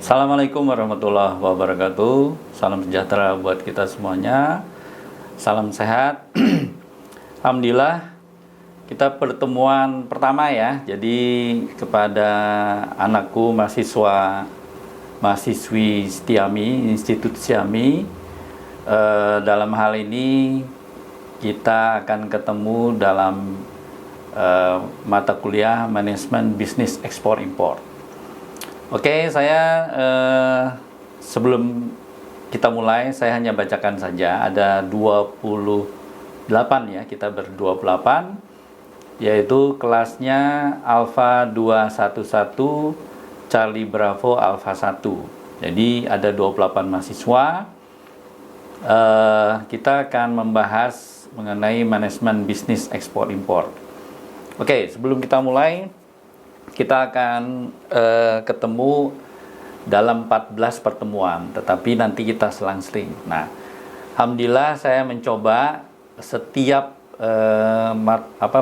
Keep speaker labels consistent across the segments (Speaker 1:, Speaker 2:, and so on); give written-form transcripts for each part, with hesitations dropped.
Speaker 1: Assalamualaikum warahmatullahi wabarakatuh. Salam sejahtera buat kita semuanya. Salam sehat. Alhamdulillah, kita pertemuan pertama ya. Jadi kepada anakku mahasiswi Setiami, Institut Setiami, dalam hal ini kita akan ketemu dalam mata kuliah manajemen bisnis ekspor impor. Oke, saya sebelum kita mulai, saya hanya bacakan saja. Ada 28 ya, kita ber-28, yaitu kelasnya Alpha 211 Charlie Bravo Alpha 1. Jadi ada 28 mahasiswa. Kita akan membahas mengenai manajemen bisnis ekspor impor. Oke, sebelum kita mulai, kita akan ketemu dalam 14 pertemuan, tetapi nanti kita selang-seling. Nah, alhamdulillah saya mencoba setiap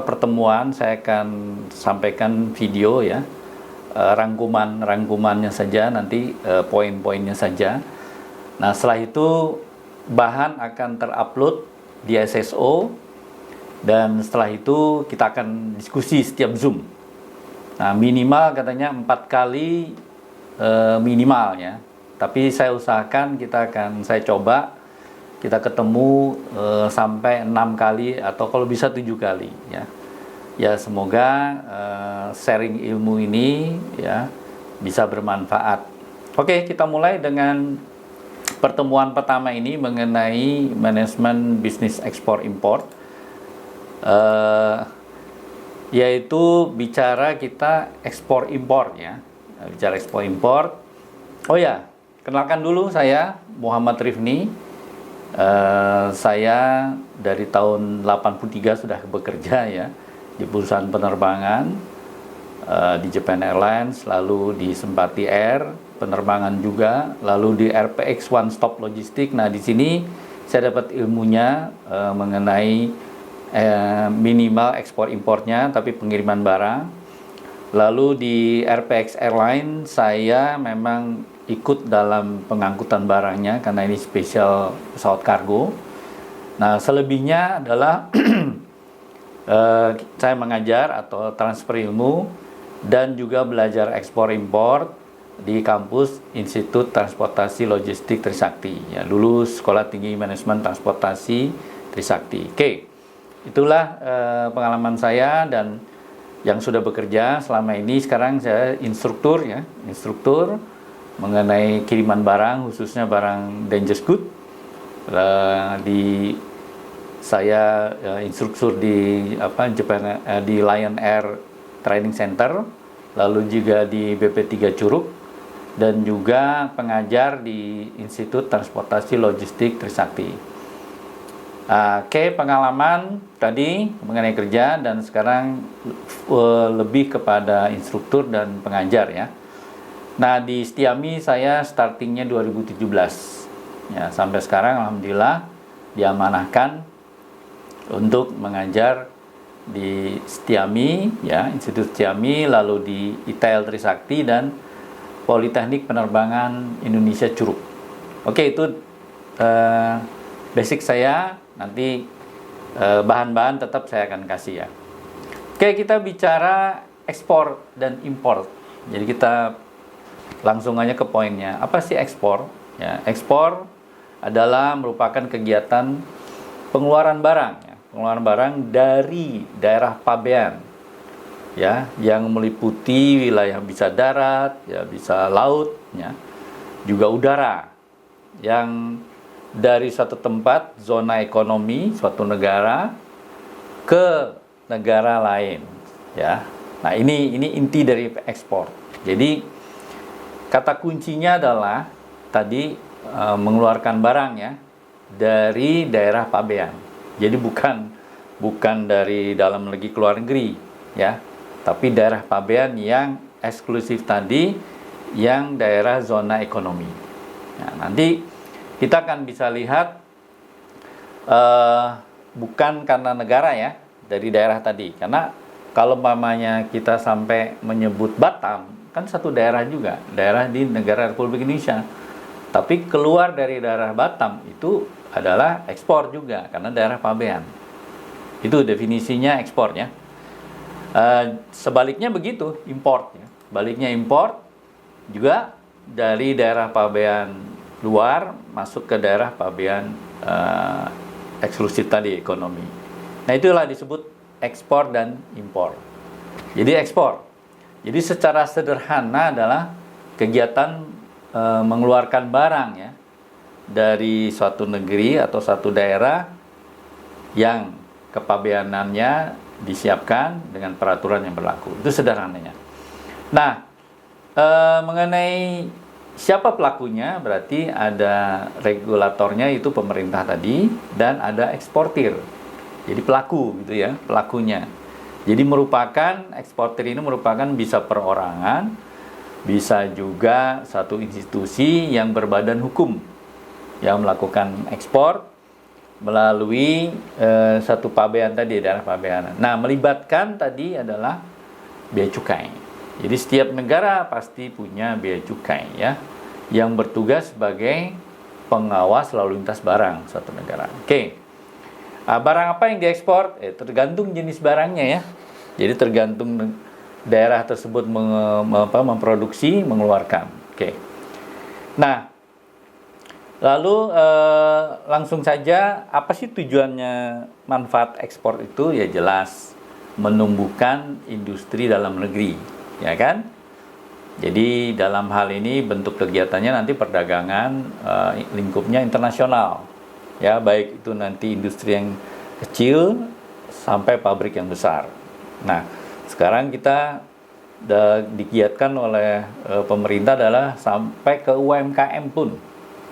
Speaker 1: pertemuan saya akan sampaikan video ya, rangkumannya saja, nanti poin-poinnya saja. Nah, setelah itu bahan akan terupload di SSO, dan setelah itu kita akan diskusi setiap Zoom. Nah, minimal katanya 4 kali minimal ya. Tapi saya usahakan saya coba kita ketemu sampai 6 kali atau kalau bisa 7 kali ya. Ya, semoga sharing ilmu ini ya bisa bermanfaat. Oke, kita mulai dengan pertemuan pertama ini mengenai manajemen bisnis ekspor impor. Yaitu bicara kita ekspor impor ya. Bicara ekspor impor. Oh ya, kenalkan dulu, saya Muhammad Rifni. Saya dari tahun 83 sudah bekerja ya di perusahaan penerbangan, di Japan Airlines, lalu di Sempati Air penerbangan juga, lalu di RPX One Stop Logistik. Nah, di sini saya dapat ilmunya mengenai minimal ekspor impornya, tapi pengiriman barang. Lalu di RPX Airline saya memang ikut dalam pengangkutan barangnya karena ini spesial pesawat kargo. Nah, selebihnya adalah saya mengajar atau transfer ilmu dan juga belajar ekspor impor di kampus Institut Transportasi Logistik Trisakti ya, dulu Sekolah Tinggi Manajemen Transportasi Trisakti. Oke. Itulah pengalaman saya dan yang sudah bekerja selama ini. Sekarang saya instruktur ya, instruktur mengenai kiriman barang, khususnya barang dangerous good. Saya instruktur di Japan, di Lion Air Training Center, lalu juga di BP3 Curug, dan juga pengajar di Institut Transportasi Logistik Trisakti. Oke, pengalaman tadi mengenai kerja, dan sekarang lebih kepada instruktur dan pengajar ya. Nah, di Setiami saya startingnya 2017 ya, sampai sekarang alhamdulillah diamanahkan untuk mengajar di Setiami ya, Institut Setiami, lalu di ITL Trisakti dan Politeknik Penerbangan Indonesia Curug. Oke, itu basic saya. Nanti bahan-bahan tetap saya akan kasih ya. Oke, kita bicara ekspor dan impor. Jadi kita langsung aja ke poinnya. Apa sih ekspor? Ya, ekspor adalah merupakan kegiatan pengeluaran barang ya, pengeluaran barang dari daerah pabean ya, yang meliputi wilayah bisa darat, ya bisa laut ya, juga udara, yang dari suatu tempat, zona ekonomi suatu negara ke negara lain ya. Nah, ini inti dari ekspor. Jadi kata kuncinya adalah tadi mengeluarkan barang ya dari daerah pabean. Jadi bukan dari dalam negeri ke luar negeri ya, tapi daerah pabean yang eksklusif tadi, yang daerah zona ekonomi. Nah, nanti kita akan bisa lihat bukan karena negara ya, dari daerah tadi. Karena kalau umpamanya kita sampai menyebut Batam, kan satu daerah juga, daerah di negara Republik Indonesia. Tapi keluar dari daerah Batam itu adalah ekspor juga karena daerah pabean. Itu definisinya ekspornya. Sebaliknya begitu, import ya. Baliknya import juga dari daerah pabean luar masuk ke daerah pabean eksklusif tadi ekonomi. Nah, itulah disebut ekspor dan impor. Jadi ekspor. Jadi secara sederhana adalah kegiatan mengeluarkan barang ya dari suatu negeri atau satu daerah yang kepabeanannya disiapkan dengan peraturan yang berlaku. Itu sederhananya. Nah, mengenai siapa pelakunya, berarti ada regulatornya itu pemerintah tadi dan ada eksportir. Jadi pelaku gitu ya, pelakunya. Jadi merupakan eksportir ini merupakan bisa perorangan, bisa juga satu institusi yang berbadan hukum yang melakukan ekspor melalui satu pabean tadi, daerah pabeanan. Nah, melibatkan tadi adalah bea cukai. Jadi setiap negara pasti punya bea cukai ya, yang bertugas sebagai pengawas lalu lintas barang suatu negara. Oke. Barang apa yang diekspor? Tergantung jenis barangnya ya. Jadi tergantung daerah tersebut memproduksi, mengeluarkan. Oke. Nah, lalu langsung saja, apa sih tujuannya manfaat ekspor itu? Ya jelas, menumbuhkan industri dalam negeri, ya kan? Jadi dalam hal ini bentuk kegiatannya nanti perdagangan lingkupnya internasional. Ya, baik itu nanti industri yang kecil sampai pabrik yang besar. Nah, sekarang kita digiatkan oleh pemerintah adalah sampai ke UMKM pun.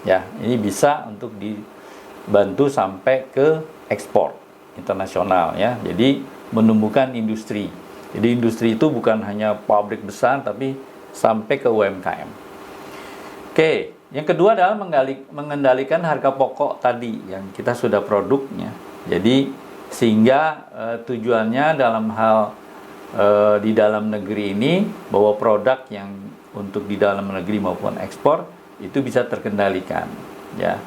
Speaker 1: Ya, ini bisa untuk dibantu sampai ke ekspor internasional ya. Jadi menumbuhkan industri. Jadi industri itu bukan hanya pabrik besar tapi sampai ke UMKM. Oke, yang kedua adalah mengendalikan harga pokok tadi yang kita sudah produknya. Jadi sehingga tujuannya dalam hal di dalam negeri ini bahwa produk yang untuk di dalam negeri maupun ekspor itu bisa terkendalikan ya.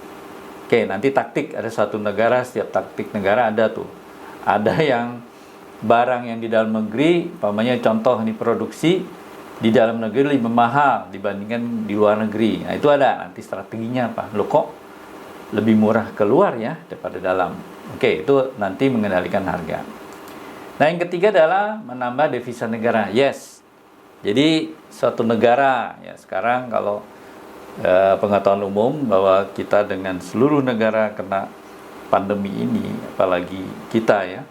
Speaker 1: Oke, nanti taktik ada satu negara, setiap taktik negara ada tuh. Ada yang barang yang di dalam negeri, umpamanya contoh ini produksi di dalam negeri lebih mahal dibandingkan di luar negeri. Nah, itu ada nanti strateginya apa? Loh kok lebih murah keluar ya daripada dalam. Oke, itu nanti mengendalikan harga. Nah, yang ketiga adalah menambah devisa negara. Yes. Jadi suatu negara ya sekarang kalau pengetahuan umum bahwa kita dengan seluruh negara kena pandemi ini, apalagi kita ya.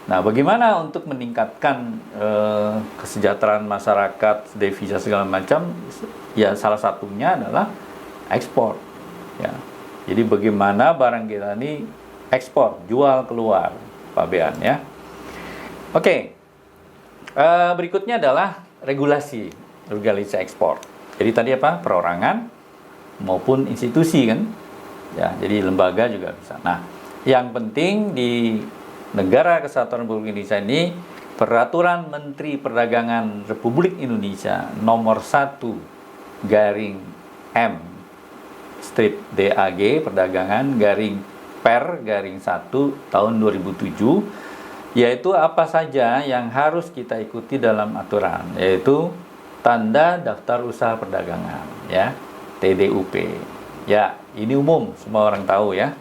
Speaker 1: Nah, bagaimana untuk meningkatkan kesejahteraan masyarakat, devisa segala macam? Ya, salah satunya adalah ekspor. Ya, jadi bagaimana barang kita ini ekspor, jual keluar, pabean ya. Oke, berikutnya adalah regulasi ekspor. Jadi tadi apa? Perorangan maupun institusi kan? Ya, jadi lembaga juga bisa. Nah, yang penting di Negara Kesatuan Republik Indonesia ini Peraturan Menteri Perdagangan Republik Indonesia nomor 1 garing M strip DAG perdagangan garing per garing 1 tahun 2007, yaitu apa saja yang harus kita ikuti dalam aturan, yaitu tanda daftar usaha perdagangan ya, TDUP ya, ini umum semua orang tahu ya.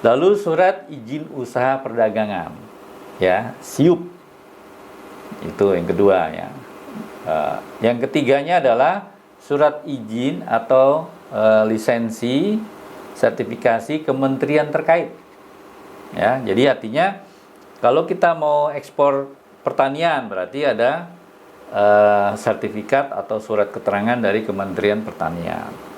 Speaker 1: Lalu surat izin usaha perdagangan ya, SIUP, itu yang kedua ya. Yang ketiganya adalah surat izin atau lisensi sertifikasi kementerian terkait ya. Jadi artinya kalau kita mau ekspor pertanian berarti ada sertifikat atau surat keterangan dari Kementerian Pertanian.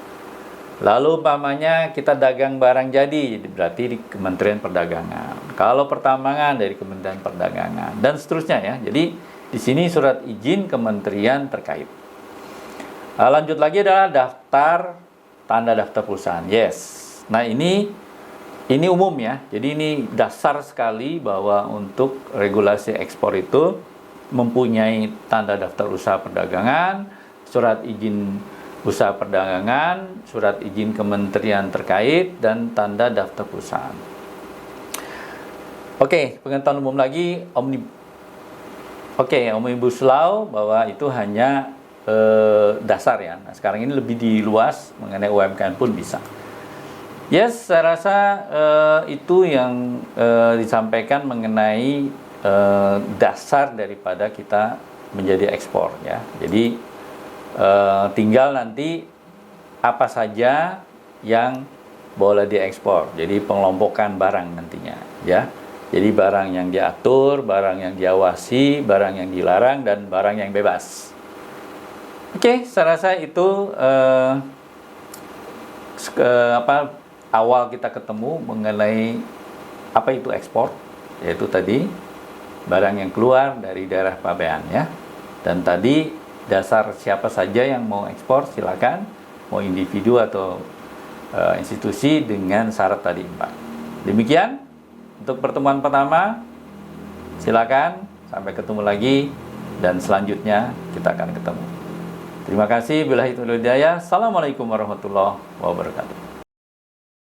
Speaker 1: Lalu umpamanya kita dagang barang jadi berarti di Kementerian Perdagangan. Kalau pertambangan dari Kementerian Perdagangan dan seterusnya ya. Jadi di sini surat izin kementerian terkait. Lanjut lagi adalah daftar tanda daftar perusahaan. Yes. Nah, ini umum ya. Jadi ini dasar sekali bahwa untuk regulasi ekspor itu mempunyai tanda daftar usaha perdagangan, surat izin usaha perdagangan, surat izin kementerian terkait, dan tanda daftar perusahaan. Oke, pengetahuan umum lagi, Omnibus Law bahwa itu hanya dasar ya. Nah, sekarang ini lebih diluas mengenai UMKM pun bisa. Yes, saya rasa itu yang disampaikan mengenai dasar daripada kita menjadi ekspor ya. Jadi tinggal nanti apa saja yang boleh diekspor. Jadi pengelompokan barang nantinya ya. Jadi barang yang diatur, barang yang diawasi, barang yang dilarang, dan barang yang bebas. Oke, saya rasa itu awal kita ketemu mengenai apa itu ekspor, yaitu tadi barang yang keluar dari daerah pabean ya. Dan tadi dasar siapa saja yang mau ekspor silakan, mau individu atau institusi dengan syarat tadi 4. Demikian untuk pertemuan pertama, silakan sampai ketemu lagi dan selanjutnya kita akan ketemu. Terima kasih. Billahi taufiq wal hidayah. Assalamualaikum warahmatullahi wabarakatuh.